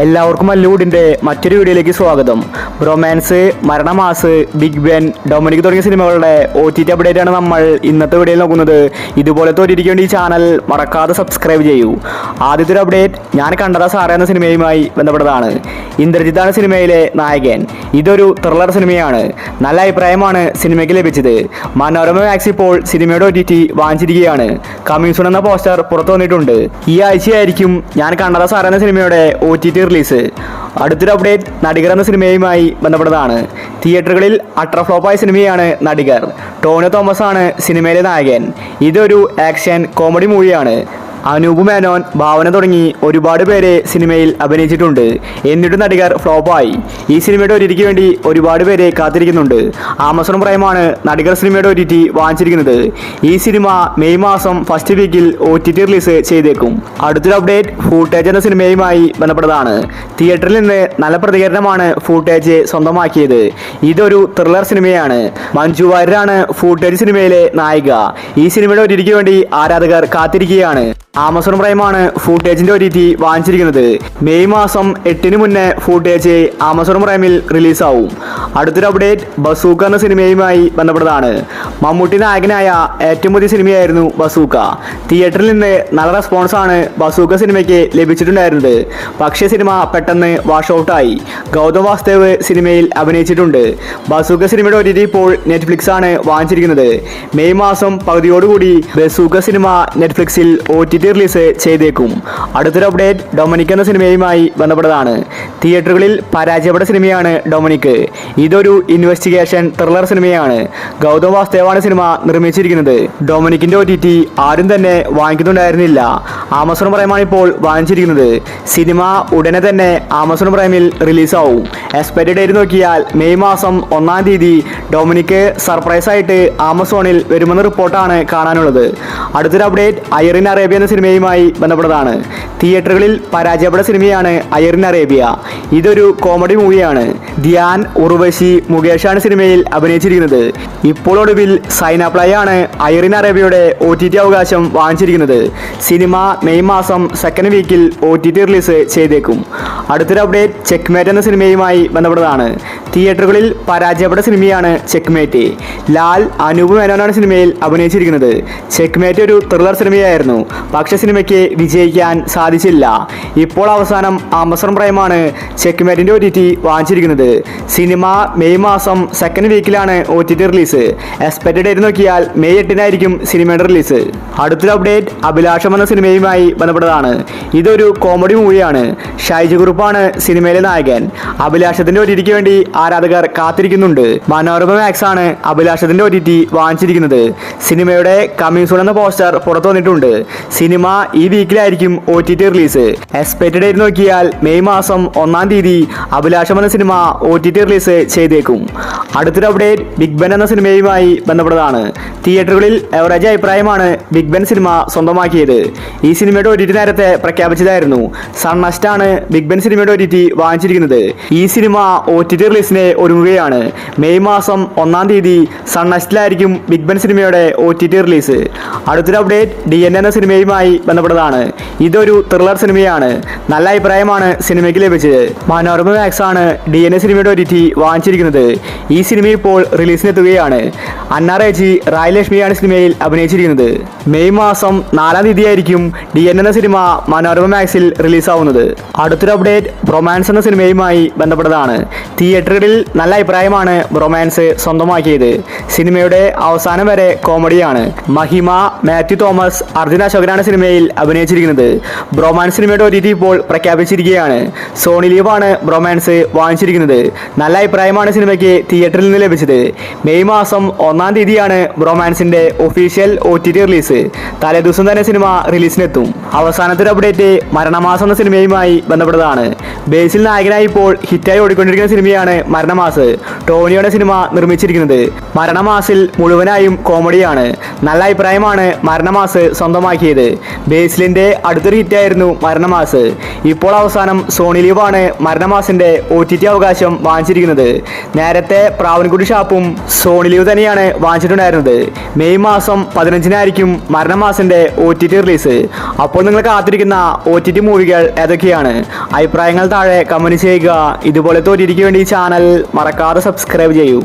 എല്ലാവർക്കും മല്ലൂഡിൻ്റെ മറ്റൊരു വീഡിയോയിലേക്ക് സ്വാഗതം. Romance, Maranamass, Big Ben, Dominic തുടങ്ങിയ സിനിമകളുടെ OTT അപ്ഡേറ്റ് ആണ് നമ്മൾ ഇന്നത്തെ വീഡിയോയിൽ നോക്കുന്നത്. ഇതുപോലത്തെ OTTക്ക് വേണ്ടി ഈ ചാനൽ മറക്കാതെ സബ്സ്ക്രൈബ് ചെയ്യൂ. ആദ്യത്തെ ഒരു അപ്ഡേറ്റ് ഞാൻ കണ്ടതാ സാറേ എന്ന സിനിമയുമായി ബന്ധപ്പെട്ടതാണ്. ഇന്ദ്രജിത്താണ് സിനിമയിലെ നായകൻ. ഇതൊരു ത്രില്ലർ സിനിമയാണ്. നല്ല അഭിപ്രായമാണ് സിനിമയ്ക്ക് ലഭിച്ചത്. മനോരമ മാക്സ് ഇപ്പോൾ സിനിമയുടെ OTT വാങ്ങിച്ചിരിക്കുകയാണ്. കമ്മിങ് സൂൺ എന്ന പോസ്റ്റർ പുറത്തു വന്നിട്ടുണ്ട്. ഈ ആഴ്ചയായിരിക്കും ഞാൻ കണ്ടതാ സാറേ എന്ന സിനിമയുടെ OTT റിലീസ്. അടുത്തൊരു അപ്ഡേറ്റ് നടികർ എന്ന സിനിമയുമായി ബന്ധപ്പെട്ടതാണ്. തിയേറ്ററുകളിൽ അട്ടർ ഫ്ലോപ്പായ സിനിമയാണ് നടികർ. ടോണി തോമസ് ആണ് സിനിമയിലെ നായകൻ. ഇതൊരു ആക്ഷൻ കോമഡി മൂവിയാണ്. അനൂപ് മേനോൻ, ഭാവന തുടങ്ങി ഒരുപാട് പേരെ സിനിമയിൽ അഭിനയിച്ചിട്ടുണ്ട്. എന്നിട്ട് നടികർ ഫ്ലോപ്പായി. ഈ സിനിമയുടെ OTTക്ക് വേണ്ടി ഒരുപാട് പേരെ കാത്തിരിക്കുന്നുണ്ട്. ആമസോൺ പ്രൈമാണ് നടികർ സിനിമയുടെ OTT വാങ്ങിച്ചിരിക്കുന്നത്. ഈ സിനിമ മെയ് മാസം ഫസ്റ്റ് വീക്കിൽ OTT റിലീസ് ചെയ്തേക്കും. അടുത്തൊരു അപ്ഡേറ്റ് ഫൂട്ടേജ് എന്ന സിനിമയുമായി ബന്ധപ്പെട്ടതാണ്. തിയേറ്ററിൽ നിന്ന് നല്ല പ്രതികരണമാണ് ഫൂട്ടേജ് സ്വന്തമാക്കിയത്. ഇതൊരു ത്രില്ലർ സിനിമയാണ്. മഞ്ജു വാര്യരാണ് ഫൂട്ടേജ് സിനിമയിലെ നായിക. ഈ സിനിമയുടെ OTTക്ക് വേണ്ടി ആരാധകർ കാത്തിരിക്കുകയാണ്. ആമസോൺ പ്രൈമാണ് ഫൂട്ടേജിന്റെ OTT വാങ്ങിച്ചിരിക്കുന്നത്. മെയ് മാസം 8 മുന്നേ ഫൂട്ടേജ് ആമസോൺ പ്രൈമിൽ റിലീസാവും. അടുത്തൊരു അപ്ഡേറ്റ് ബസൂക്ക എന്ന സിനിമയുമായി ബന്ധപ്പെട്ടതാണ്. മമ്മൂട്ടി നായകനായ ഏറ്റവും പുതിയ സിനിമയായിരുന്നു ബസൂക്ക. തിയേറ്ററിൽ നിന്ന് നല്ല റെസ്പോൺസാണ് ബസൂക്ക സിനിമയ്ക്ക് ലഭിച്ചിട്ടുണ്ടായിരുന്നത്. പക്ഷേ സിനിമ പെട്ടെന്ന് വാഷ് ഔട്ടായി. ഗൗതം വാസുദേവ് സിനിമയിൽ അഭിനയിച്ചിട്ടുണ്ട്. ബസൂക്ക സിനിമയുടെ OTT ഇപ്പോൾ നെറ്റ്ഫ്ലിക്സ് ആണ് വാങ്ങിച്ചിരിക്കുന്നത്. മെയ് മാസം പകുതിയോടുകൂടി ബസൂക്ക സിനിമ നെറ്റ്ഫ്ലിക്സിൽ OTT റിലീസ് ചെയ്തേക്കും. അടുത്തൊരു അപ്ഡേറ്റ് ഡൊമിനിക് എന്ന സിനിമയുമായി ബന്ധപ്പെട്ടതാണ്. തിയേറ്ററുകളിൽ പരാജയപ്പെട്ട സിനിമയാണ് ഡൊമിനിക്. ഇതൊരു ഇൻവെസ്റ്റിഗേഷൻ ത്രില്ലർ സിനിമയാണ്. ഗൗതം വാസുദേവാണ് സിനിമ നിർമ്മിച്ചിരിക്കുന്നത്. ഡൊമിനിക്കിന്റെ OTT ആരും തന്നെ വാങ്ങിക്കുന്നുണ്ടായിരുന്നില്ല. ആമസോൺ പ്രൈമാണ് ഇപ്പോൾ വാങ്ങിച്ചിരിക്കുന്നത്. സിനിമ ഉടനെ തന്നെ ആമസോൺ പ്രൈമിൽ റിലീസാവും. എക്സ്പെക്റ്റഡ് ഡേറ്റ് നോക്കിയാൽ മെയ് മാസം 1-ാം തീയതി ഡൊമിനിക് സർപ്രൈസ് ആയിട്ട് ആമസോണിൽ വരുമെന്ന റിപ്പോർട്ടാണ് കാണാനുള്ളത്. അടുത്തൊരു അപ്ഡേറ്റ് അയറിൻ അറേബ്യ എന്ന സിനിമയുമായി ബന്ധപ്പെട്ടതാണ്. തിയേറ്ററുകളിൽ പരാജയപ്പെട്ട സിനിമയാണ് അയറിൻ അറേബ്യ. ഇതൊരു കോമഡി മൂവിയാണ്. ധ്യാൻ, ഉർവശി, മുകേഷാണ് സിനിമയിൽ അഭിനയിച്ചിരിക്കുന്നത്. ഇപ്പോൾ ഒടുവിൽ സൈനാപ്ലൈ ആണ് അയറിൻ അറേബ്യയുടെ OTT അവകാശം വാങ്ങിച്ചിരിക്കുന്നത്. സിനിമ മെയ് മാസം സെക്കൻഡ് വീക്കിൽ OTT റിലീസ് ചെയ്തേക്കും. അടുത്തൊരു അപ്ഡേറ്റ് ചെക്ക്മേറ്റ് എന്ന സിനിമയുമായി ബന്ധപ്പെട്ടതാണ്. തിയേറ്ററുകളിൽ പരാജയപ്പെട്ട സിനിമയാണ് ചെക്ക്മേറ്റ്. ലാൽ, അനൂപ് മേനോനാണ് സിനിമയിൽ അഭിനയിച്ചിരിക്കുന്നത്. ചെക്ക്മേറ്റ് ഒരു ത്രില്ലർ സിനിമയായിരുന്നു. പക്ഷേ സിനിമയ്ക്ക് വിജയിക്കാൻ സാധിച്ചില്ല. ഇപ്പോൾ അവസാനം ആമസോൺ പ്രൈമാണ് ചെക്ക്മേറ്റിന്റെ OTT വാങ്ങിച്ചിരിക്കുന്നത്. സിനിമ മെയ് മാസം സെക്കൻഡ് വീക്കിലാണ് OTT റിലീസ്. എക്സ്പെക്റ്റഡ് ഡേറ്റ് നോക്കിയാൽ മെയ് 8-നായിരിക്കും സിനിമയുടെ റിലീസ്. അടുത്തൊരു അപ്ഡേറ്റ് അഭിലാഷം എന്ന സിനിമയുമായി ബന്ധപ്പെട്ടതാണ്. ഇതൊരു കോമഡി മൂവിയാണ്. ഷൈജു ഗ്രൂപ്പാണ് സിനിമയിലെ നായകൻ. അഭിലാഷത്തിന്റെ OTTക്ക് വേണ്ടി ആരാധകർ കാത്തിരിക്കുന്നുണ്ട്. മനോരമ മാക്സ് ആണ് അഭിലാഷത്തിന്റെ OTT വാങ്ങിച്ചിരിക്കുന്നത്. സിനിമയുടെ കമ്മിങ് സൂൺ എന്ന പോസ്റ്റർ പുറത്തു വന്നിട്ടുണ്ട്. സിനിമ ഈ വീക്കിലായിരിക്കും OTT റിലീസ്. എക്സ്പെക്റ്റഡ് ഡേറ്റ് നോക്കിയാൽ മെയ് മാസം 1-ാം തീയതി അഭിലാഷം എന്ന സിനിമ OTT റിലീസ് ചെയ്തേക്കും. അടുത്തൊരു അപ്ഡേറ്റ് ബിഗ് ബെൻ എന്ന സിനിമയുമായി ബന്ധപ്പെട്ടതാണ്. തിയേറ്ററുകളിൽ എവറേജ് അഭിപ്രായമാണ് ബിഗ് ബെൻ സിനിമ സ്വന്തമാക്കിയത്. ഈ സിനിമയുടെ OTT നേരത്തെ പ്രഖ്യാപിച്ചതായിരുന്നു. സൺനെക്സ്റ്റ് ആണ് ബിഗ് ബെൻ സിനിമയുടെ OTT വാങ്ങിച്ചിരിക്കുന്നത്. ഈ സിനിമ OTT റിലീസിനെ ഒരുങ്ങുകയാണ്. മെയ് മാസം 1-ാം തീയതി സൺനെക്സ്റ്റിലായിരിക്കും ബിഗ് ബെൻ സിനിമയുടെ OTT റിലീസ്. അടുത്തൊരു അപ്ഡേറ്റ് DNA എന്ന സിനിമയുമായി ബന്ധപ്പെട്ടതാണ്. ഇതൊരു ത്രില്ലർ സിനിമയാണ്. നല്ല അഭിപ്രായമാണ് സിനിമയ്ക്ക് ലഭിച്ചത്. മനോരമ മാക്സ് ആണ് DNA സിനിമയുടെ OTT വാങ്ങിച്ചിരിക്കുന്നത്. ഈ സിനിമ ഇപ്പോൾ റിലീസിനെത്തുകയാണ്. അന്ന റേജി, റായ് ലക്ഷ്മിയാണ് സിനിമയിൽ അഭിനയിച്ചിരിക്കുന്നത്. മെയ് മാസം 4-ാം തീയതിയായിരിക്കും DNA എന്ന സിനിമ മനോരമ മാക്സിൽ റിലീസാവുന്നത്. അടുത്തൊരു അപ്ഡേറ്റ് റൊമാൻസ് എന്ന സിനിമയുമായി ബന്ധപ്പെട്ടതാണ്. തിയേറ്ററുകളിൽ നല്ല അഭിപ്രായമാണ് റൊമാൻസ് സ്വന്തമാക്കിയത്. സിനിമയുടെ അവസാനം വരെ കോമഡിയാണ്. മഹിമ, മാത്യു തോമസ്, അർജുൻ അശോകനാണ് സിനിമയിൽ അഭിനയിച്ചിരിക്കുന്നത്. ബ്രോമാൻസ് സിനിമയുടെ OTT ഇപ്പോൾ പ്രഖ്യാപിച്ചിരിക്കുകയാണ്. സോണി ലീവാണ് ബ്രോമാൻസ് വാങ്ങിച്ചിരിക്കുന്നത്. നല്ല അഭിപ്രായമാണ് സിനിമയ്ക്ക് തിയേറ്ററിൽ നിന്ന് ലഭിച്ചത്. മെയ് മാസം 1-ാം തീയതിയാണ് ബ്രോമാൻസിന്റെ ഒഫീഷ്യൽ OTT റിലീസ്. തലേദിവസം തന്നെ സിനിമ റിലീസിനെത്തും. അവസാനത്തെ ഒരു അപ്ഡേറ്റ് മരണമാസം എന്ന സിനിമയുമായി ബന്ധപ്പെട്ടതാണ്. ബേസിൽ നായകനായി ഇപ്പോൾ ഹിറ്റായി ഓടിക്കൊണ്ടിരിക്കുന്ന സിനിമയാണ് മരണമാസ്. ടോണിയുടെ സിനിമ നിർമ്മിച്ചിരിക്കുന്നത്. മരണമാസിൽ മുഴുവനായും കോമഡിയാണ്. നല്ല അഭിപ്രായമാണ് മരണമാസ് സ്വന്തമാക്കിയത്. ബേസിലിന്റെ അടുത്തൊരു ഹിറ്റായിരുന്നു മരണമാസ്. ഇപ്പോൾ അവസാനം സോണി ലീവാണ് മരണമാസിന്റെ OTT അവകാശം വാങ്ങിച്ചിരിക്കുന്നത്. നേരത്തെ പ്രാവൻകുടി ഷാപ്പും സോണി ലീവ് തന്നെയാണ് വാങ്ങിച്ചിട്ടുണ്ടായിരുന്നത്. മെയ് മാസം 15-നായിരിക്കും മരണമാസിന്റെ OTT റിലീസ്. അപ്പോൾ നിങ്ങൾ കാത്തിരിക്കുന്ന OTT മൂവികൾ ഏതൊക്കെയാണ്? അഭിപ്രായങ്ങൾ താഴെ കമന്റ് ചെയ്യുക. ഇതുപോലത്തെ OTTക്ക് വേണ്ടി ഈ ചാനൽ മറക്കാതെ സബ്സ്ക്രൈബ് ചെയ്യൂ.